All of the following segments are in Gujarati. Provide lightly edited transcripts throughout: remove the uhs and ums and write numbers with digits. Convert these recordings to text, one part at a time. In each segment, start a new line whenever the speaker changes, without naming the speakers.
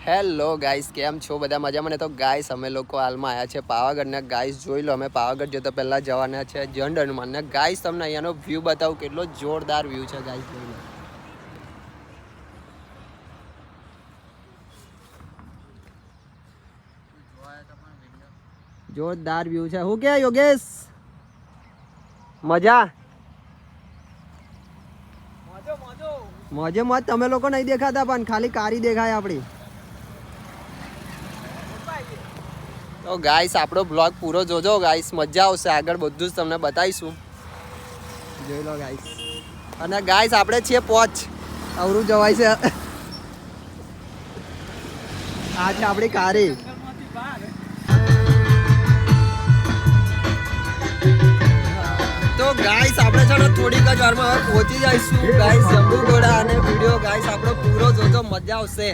હેલો ગાઈસ, કેમ છો બધા? મજામાં ને? તો ગાઈસ અમે લોકો હાલમાં આવ્યા છે પાવાગઢ ને ગાઈસ જોઈ લો, અમે પાવાગઢ જતા પહેલા જવાના છે જંડ હનુમાન ને ગાઈસ તમને અહીંયાનો વ્યૂ બતાવું, કેટલો જોરદાર વ્યૂ છે ગાઈસ, જોઈ લો. જોરદાર વ્યૂ છે. હું કે યોગેશ મજા મોજે મોજ. તમે લોકો નહીં દેખાતા પણ ખાલી કારી દેખાય આપણી. તો ગાઈસ આપણો બ્લોગ પૂરો જોજો ગાઈસ, મજા આવશે. આગળ બધું જ તમને બતાવીશું, જોઈ લો ગાઈસ. અને ગાઈસ આપણે છીએ પોચ અવરું જવાય છે. આ છે આપણી કારી. તો ગાઈસ આપણે છે ને થોડીક જ વારમાં હવે પહોંચી જઈશું ગાઈસ જંબુઘોડા, અને વિડીયો ગાઈસ આપણો પૂરો જોજો, મજા આવશે.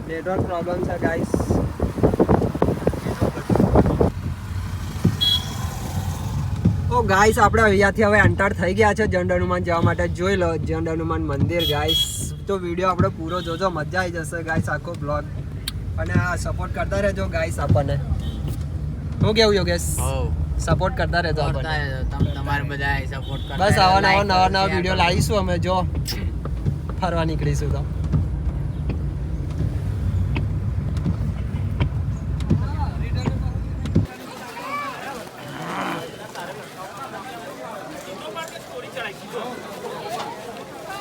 નેટવર્ક પ્રોબ્લેમ છે ગાઈસ. તો ગાઈસ આપણે અહીંયાથી હવે એન્ટર થઈ ગયા છે જંડ હનુમાન જવા માટે. જોઈ લો જંડ હનુમાન મંદિર ગાઈસ. તો વિડીયો આપણે પૂરો જોજો, મજા આવી જશે ગાઈસ આખો બ્લોગ. અને આ સપોર્ટ કરતા રહેજો ગાઈસ આપણને. હું કેવું યોગેશ? સપોર્ટ કરતા રહેજો આપણને.
તમારે બધા સપોર્ટ કરો.
બસ આવા નવા વિડીયો લાવીશું અમે, જો ફરવા નીકળીશું તો.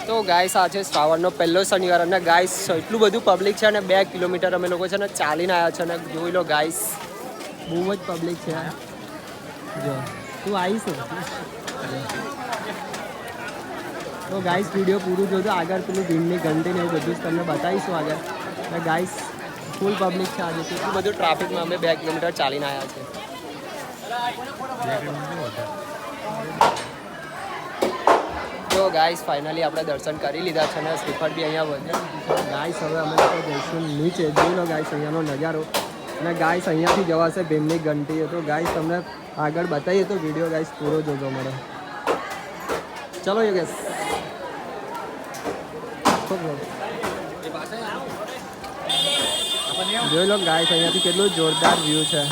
તો ગાઈસ આ છે શ્રાવણનો પહેલો શનિવાર, અને ગાઈસ એટલું બધું પબ્લિક છે, અને 2 કિલોમીટર અમે લોકો છે ને ચાલીને આવ્યા છે. અને જોઈ લો ગાઈસ, બહુ જ પબ્લિક છે. જો તું આવીશ ને તો ગાઈસ વિડીયો પૂરું જોજો. આગળ પેલું ભીમની ઘંટી ને એવું બધું જ તમને બતાવીશું આગળ. અને ગાઈસ ફૂલ પબ્લિક છે આજે, એટલું બધું ટ્રાફિકમાં અમે 2 કિલોમીટર ચાલીને આવ્યા છે. તો ગાઈસ ફાઇનલી આપણે દર્શન કરી લીધા છે, અને શ્રીફળ બી અહીંયા વધે ગાઈસ. હવે અમે લોકો જઈશું નીચે. જોઈ લો ગાઈસ અહીંયાનો નજારો. અને ગાઈસ અહીંયાથી જવાશે ભીમની ઘંટી. તો ગાઈસ તમને આગળ બતાવીએ તો વિડીયો ગાઈસ પૂરો જોજો મળે. ચલો યોગેશ. જોઈ લો ગાઈસ અહીંયાથી કેટલું જોરદાર વ્યૂ છે.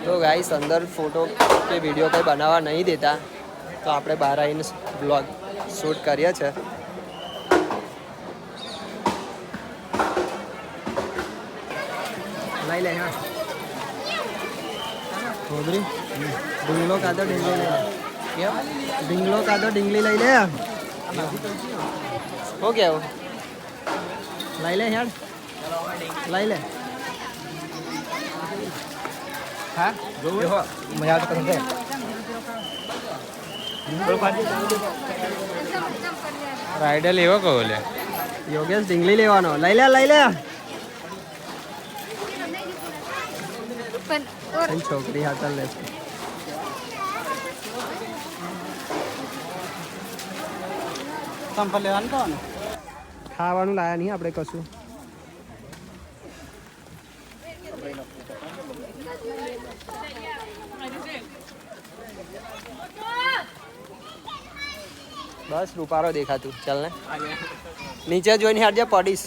તો ગાઈસ અંદર ફોટો કે વિડીયો કંઈ બનાવવા નહીં દેતા, તો આપણે બહાર આવીને બ્લોગ શૂટ કરીએ છીએ. લઈ લે હા ખોબરી ઢીંગલો કાદો ઢીંગલી લઈ લે. ઢીંગલો કાદો ઢીંગલી લઈ લે. શું કેવું? લઈ લે હેડ, લઈ લે. હા મજા આવતો કરે.
રાઈડર લેવો કહો લે
યોગેશ ઢીંગલી લેવાનો. લઈ લે લઈ લે. છોકરી હાથ લે.
સંપલ લેવાનું કહો ને.
ખાવાનું લાયા નહીં આપણે કશું. બસ રૂપારો દેખાતું. ચાલ ને નીચે જોઈને હેડજે, પડીશ.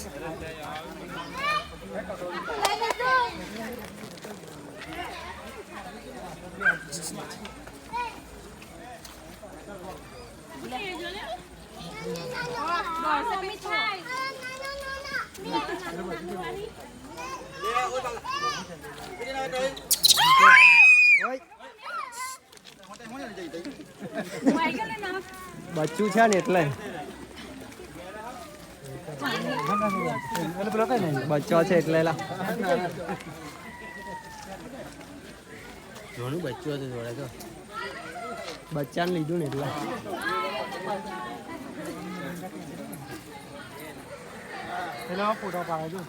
બચ્ચું છે ને એટલે બચ્ચો છે એટલે
જોનું બચ્ચું હતું જોડે તો
બચ્ચાને લીધું ને એટલે.
ફોટો પાડો.